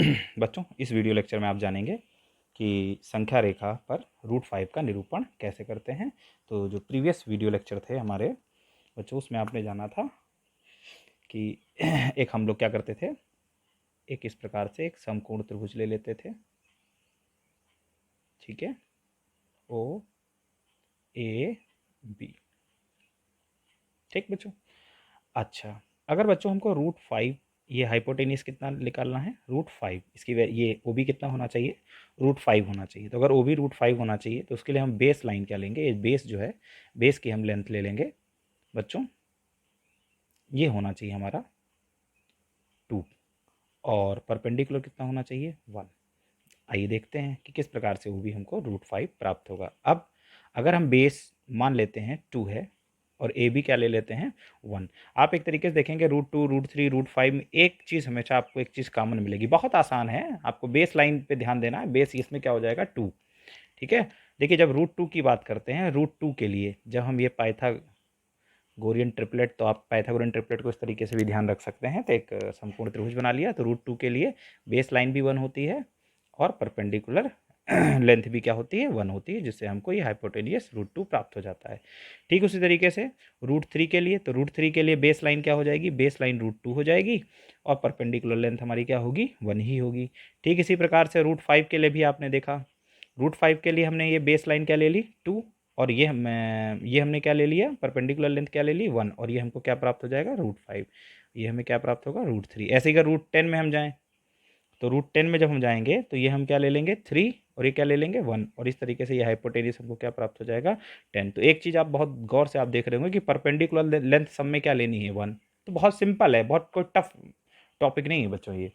बच्चों, इस video lecture में आप जानेंगे कि संख्या रेखा पर √5 का निरूपण कैसे करते हैं। तो जो प्रीवियस वीडियो लेक्चर थे हमारे बच्चों, उसमें आपने जाना था कि एक हम लोग क्या करते थे, एक इस प्रकार से एक समकोण त्रिभुज ले लेते थे, ठीक है, ओ ए बी। ठीक बच्चों। अच्छा, अगर बच्चों हमको √5, ये हाइपोटेनियस कितना निकालना है, √5, इसकी ये ओ बी कितना होना चाहिए, √5 होना चाहिए। तो अगर ओ बी √5 होना चाहिए तो उसके लिए हम बेस लाइन क्या लेंगे, ये बेस जो है, बेस की हम लेंथ ले लेंगे बच्चों, ये होना चाहिए हमारा 2, और परपेंडिकुलर कितना होना चाहिए 1। आइए देखते हैं कि किस प्रकार से वो भी हमको √5 प्राप्त होगा। अब अगर हम बेस मान लेते हैं 2 है और ए बी क्या ले लेते हैं 1, आप एक तरीके से देखेंगे √2, √3, √5 में एक चीज़ हमेशा आपको एक चीज़ कॉमन मिलेगी। बहुत आसान है, आपको बेस लाइन पे ध्यान देना है। बेस इसमें क्या हो जाएगा 2, ठीक है। देखिए, जब √2 की बात करते हैं, √2 के लिए जब हम ये पाइथागोरियन ट्रिपलेट, तो आप पाइथागोरियन ट्रिपलेट को इस तरीके से भी ध्यान रख सकते हैं। तो एक संपूर्ण त्रिभुज बना लिया, तो √2 के लिए बेस लाइन भी 1 होती है और परपेंडिकुलर लेंथ भी क्या होती है 1 होती है, जिससे हमको ये हाइपोटेनियस √2 प्राप्त हो जाता है। ठीक उसी तरीके से √3 के लिए, तो √3 के लिए बेस लाइन क्या हो जाएगी, बेस लाइन √2 हो जाएगी और परपेंडिकुलर लेंथ हमारी क्या होगी 1 ही होगी। ठीक इसी प्रकार से √5 के लिए भी आपने देखा, √5 के लिए हमने ये बेस लाइन क्या ले ली 2, और ये हमने क्या ले लिया, परपेंडिकुलर लेंथ क्या ले ली 1, और ये हमको क्या प्राप्त हो जाएगा √5, ये हमें क्या प्राप्त होगा √3। ऐसे ही अगर √10 में हम जाएँ, तो √10 में जब हम जाएंगे तो ये हम क्या ले लेंगे 3, और ये क्या ले लेंगे 1, और इस तरीके से ये हाइपोटेनियस हमको क्या प्राप्त हो जाएगा 10। तो एक चीज़ आप बहुत गौर से आप देख रहे होंगे कि परपेंडिकुलर लेंथ सब में क्या लेनी है 1। तो बहुत सिंपल है, बहुत कोई टफ टॉपिक नहीं है बच्चों ये।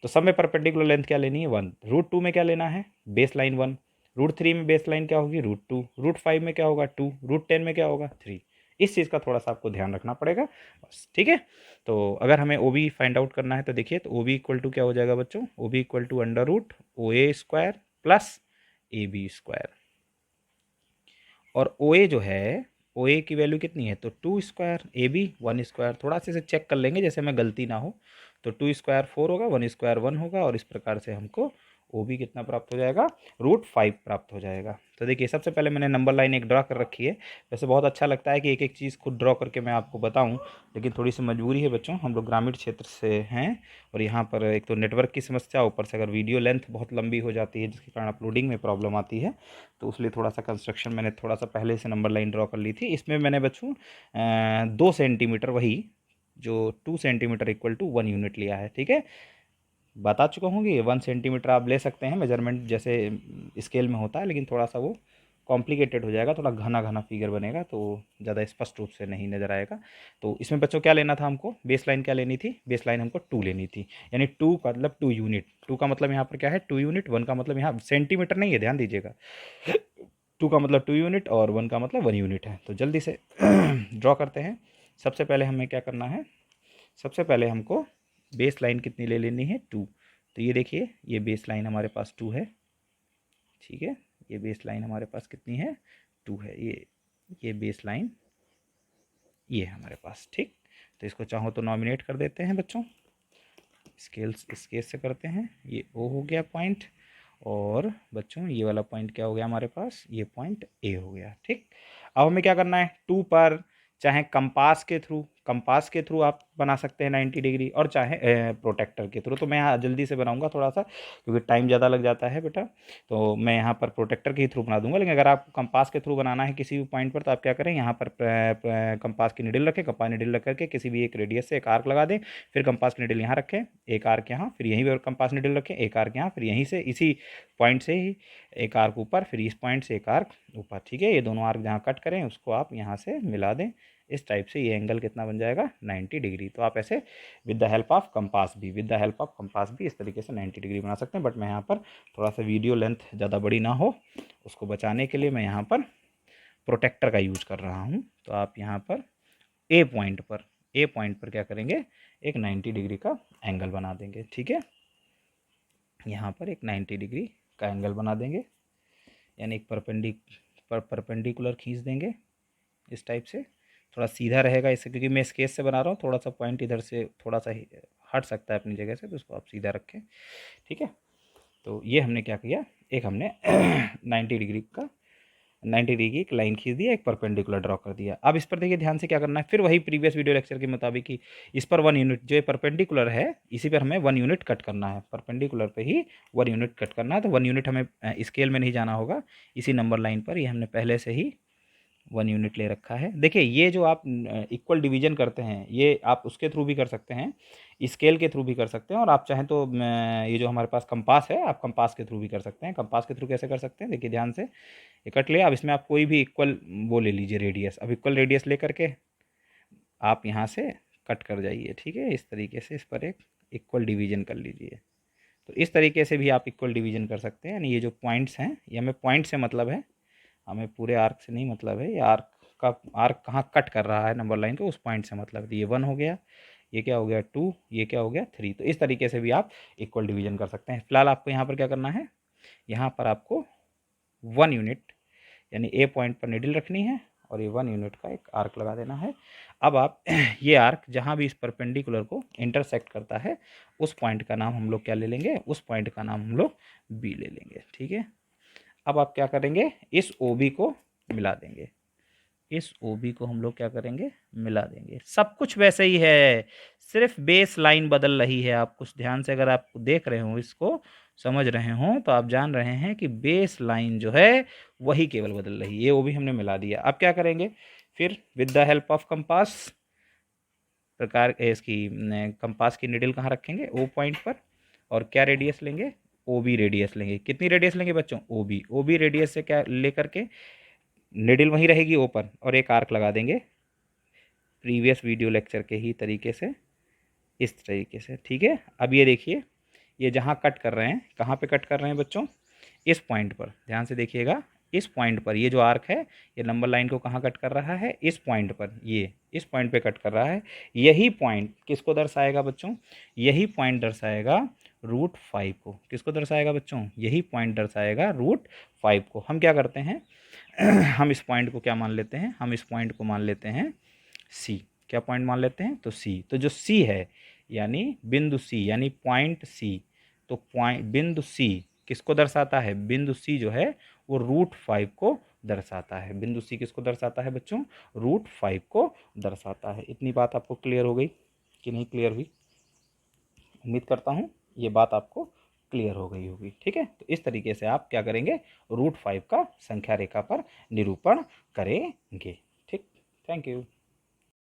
तो सब में परपेंडिकुलर लेंथ क्या लेनी है 1, √2 में क्या लेना है बेस लाइन 1, √3 में बेस लाइन क्या होगी √2, √5 में क्या होगा 2, √10 में क्या होगा 3। इस चीज़ का थोड़ा सा आपको ध्यान रखना पड़ेगा बस, ठीक है। तो अगर हमें ओ बी फाइंड आउट करना है तो देखिए, तो ओ बी इक्वल टू क्या हो जाएगा बच्चों, O B equal to √OA² plus AB², और ओ ए जो है, ओ ए की वैल्यू कितनी है, तो 2², ए बी 1²। थोड़ा सा इसे चेक कर लेंगे जैसे हमें गलती ना हो। तो 2² 4 होगा, 1² 1 होगा, और इस प्रकार से हमको ओ बी कितना प्राप्त हो जाएगा √5 प्राप्त हो जाएगा। तो देखिए, सबसे पहले मैंने नंबर लाइन एक ड्रा कर रखी है। वैसे बहुत अच्छा लगता है कि एक एक चीज़ खुद ड्रॉ करके मैं आपको बताऊं, लेकिन थोड़ी सी मजबूरी है बच्चों, हम लोग ग्रामीण क्षेत्र से हैं और यहाँ पर एक तो नेटवर्क की समस्या, ऊपर से अगर वीडियो लेंथ बहुत लंबी हो जाती है जिसके कारण अपलोडिंग में प्रॉब्लम आती है, तो उसलिए थोड़ा सा कंस्ट्रक्शन मैंने थोड़ा सा पहले से नंबर लाइन ड्रॉ कर ली थी। इसमें मैंने बच्चों 2 सेंटीमीटर, वही जो 2 सेंटीमीटर इक्वल टू 1 यूनिट लिया है, ठीक है। बता चुका हूँ कि 1 सेंटीमीटर आप ले सकते हैं मेजरमेंट जैसे स्केल में होता है, लेकिन थोड़ा सा वो कॉम्प्लिकेटेड हो जाएगा, थोड़ा घना घना फिगर बनेगा तो ज़्यादा स्पष्ट रूप से नहीं नज़र आएगा। तो इसमें बच्चों क्या लेना था हमको, बेस लाइन क्या लेनी थी, बेस लाइन हमको 2 लेनी थी, यानी 2 का मतलब 2 यूनिट। 2 का मतलब यहाँ पर क्या है 2 यूनिट, 1 का मतलब यहाँ सेंटीमीटर नहीं है, ध्यान दीजिएगा। 2 का मतलब 2 यूनिट और 1 का मतलब 1 यूनिट है। तो जल्दी से ड्रॉ करते हैं। सबसे पहले हमें क्या करना है, सबसे पहले हमको बेस लाइन कितनी ले लेनी है 2। तो ये देखिए, ये बेस लाइन हमारे पास 2 है, ठीक है। ये बेस लाइन हमारे पास कितनी है 2 है, ये बेस लाइन ये है हमारे पास, ठीक। तो इसको चाहो तो नॉमिनेट कर देते हैं बच्चों, स्केल से करते हैं। ये ओ हो गया पॉइंट, और बच्चों ये वाला पॉइंट क्या हो गया हमारे पास, ये पॉइंट ए हो गया, ठीक। अब हमें क्या करना है 2 पर, चाहे कंपास के थ्रू आप बना सकते हैं 90 डिग्री, और चाहे प्रोटेक्टर के थ्रू। तो मैं यहाँ जल्दी से बनाऊंगा थोड़ा सा, क्योंकि टाइम ज़्यादा लग जाता है बेटा, तो मैं यहाँ पर प्रोटेक्टर के थ्रू बना दूंगा। लेकिन अगर आपको कंपास के थ्रू बनाना है किसी भी पॉइंट पर, तो आप क्या करें, यहाँ पर कंपास की निडल रखें, कंपास निडल रख करके किसी भी एक रेडियस से एक आर्क लगा दें, फिर कंपास की निडल यहाँ रखें, एक आर्क यहाँ, फिर यहीं पर कंपास निडल रखें, एक आर्क यहाँ, फिर यहीं से इसी पॉइंट से ही एक आर्क ऊपर, फिर इस पॉइंट से एक आर्क ऊपर, ठीक है। ये दोनों आर्क जहाँ कट करें उसको आप यहाँ से मिला दें, इस टाइप से ये एंगल कितना बन जाएगा 90 डिग्री। तो आप ऐसे with the help of compass भी इस तरीके से 90 डिग्री बना सकते हैं। बट मैं यहाँ पर थोड़ा सा वीडियो लेंथ ज़्यादा बड़ी ना हो, उसको बचाने के लिए मैं यहाँ पर प्रोटेक्टर का यूज कर रहा हूँ। तो आप यहाँ पर ए पॉइंट पर क्या करेंगे, एक 90 डिग्री का एंगल बना देंगे, ठीक है। यहाँ पर एक 90 डिग्री का एंगल बना देंगे, यानी एक परपेंडिकुलर खींच देंगे इस टाइप से, थोड़ा सीधा रहेगा इससे, क्योंकि मैं स्केच से बना रहा हूँ, थोड़ा सा पॉइंट इधर से थोड़ा सा हट सकता है अपनी जगह से, तो उसको आप सीधा रखें, ठीक है। तो ये हमने क्या किया, एक हमने 90 डिग्री का 90 डिग्री की एक लाइन खींच दिया, एक परपेंडिकुलर ड्रॉ कर दिया। अब इस पर देखिए ध्यान से क्या करना है, फिर वही प्रीवियस वीडियो लेक्चर के मुताबिक ही इस पर 1 यूनिट जो परपेंडिकुलर है इसी पर हमें 1 यूनिट कट करना है, परपेंडिकुलर पे ही 1 यूनिट कट करना है। तो 1 यूनिट हमें स्केल में नहीं जाना होगा, इसी नंबर लाइन पर, ये हमने पहले से ही 1 यूनिट ले रखा है। देखिए ये जो आप इक्वल डिवीजन करते हैं ये आप उसके थ्रू भी कर सकते हैं, स्केल के थ्रू भी कर सकते हैं, और आप चाहें तो ये जो हमारे पास कंपास है आप कंपास के थ्रू भी कर सकते हैं। कंपास के थ्रू कैसे कर सकते हैं, देखिए ध्यान से, ये कट लिया। अब इसमें आप कोई भी इक्वल वो ले लीजिए रेडियस, अब इक्वल रेडियस ले करके आप यहाँ से कट कर जाइए, ठीक है। इस तरीके से इस पर एक इक्वल डिवीजन कर लीजिए। तो इस तरीके से भी आप इक्वल डिवीजन कर सकते हैं, यानी ये जो पॉइंट्स हैं ये हमें पॉइंट से मतलब है, हमें पूरे आर्क से नहीं मतलब है। ये आर्क कहाँ कट कर रहा है नंबर लाइन को, उस पॉइंट से मतलब है। तो ये 1 हो गया, ये क्या हो गया 2, ये क्या हो गया 3। तो इस तरीके से भी आप इक्वल डिवीजन कर सकते हैं। फिलहाल आपको यहाँ पर क्या करना है, यहाँ पर आपको 1 यूनिट यानी ए पॉइंट पर निडल रखनी है और ये 1 यूनिट का एक आर्क लगा देना है। अब आप ये आर्क जहाँ भी इस परपेंडिकुलर को इंटरसेक्ट करता है उस पॉइंट का नाम हम लोग क्या ले लेंगे, उस पॉइंट का नाम हम लोग बी ले लेंगे, ठीक है। अब आप क्या करेंगे, इस ओ बी को मिला देंगे, इस ओ बी को हम लोग क्या करेंगे, मिला देंगे। सब कुछ वैसे ही है, सिर्फ बेस लाइन बदल रही है। आप कुछ ध्यान से अगर आप देख रहे हो, इसको समझ रहे हो, तो आप जान रहे हैं कि बेस लाइन जो है वही केवल बदल रही है। ये ओ बी हमने मिला दिया। अब क्या करेंगे, फिर with the help of compass प्रकार इसकी कंपास की निडल कहाँ रखेंगे, ओ पॉइंट पर, और क्या रेडियस लेंगे, ओ बी रेडियस लेंगे। कितनी रेडियस लेंगे बच्चों, ओ बी रेडियस से क्या लेकर के निडल वहीं रहेगी ओपन, और एक आर्क लगा देंगे प्रीवियस वीडियो लेक्चर के ही तरीके से, इस तरीके से, ठीक है। अब ये देखिए, ये जहाँ कट कर रहे हैं, कहाँ पे कट कर रहे हैं बच्चों, इस पॉइंट पर, ध्यान से देखिएगा, इस पॉइंट पर ये जो आर्क है ये नंबर लाइन को कहाँ कट कर रहा है, इस पॉइंट पर, ये इस पॉइंट पे कट कर रहा है। यही पॉइंट किसको दर्शाएगा बच्चों, यही पॉइंट दर्शाएगा √5 को। किसको दर्शाएगा बच्चों, यही पॉइंट दर्शाएगा √5 को। हम क्या करते हैं हम इस पॉइंट को क्या मान लेते हैं, हम इस पॉइंट को मान लेते हैं सी। क्या पॉइंट मान लेते हैं, तो सी। तो जो सी है यानी बिंदु सी यानी पॉइंट सी, तो पॉइंट बिंदु सी किसको दर्शाता है, बिंदु सी जो है वो √5 को दर्शाता है। बिंदु सी किसको दर्शाता है बच्चों, √5 को दर्शाता है। इतनी बात आपको क्लियर हो गई कि नहीं क्लियर हुई, उम्मीद करता हूँ ये बात आपको क्लियर हो गई होगी, ठीक है। तो इस तरीके से आप क्या करेंगे, √5 का संख्या रेखा पर निरूपण करेंगे, ठीक। Thank you.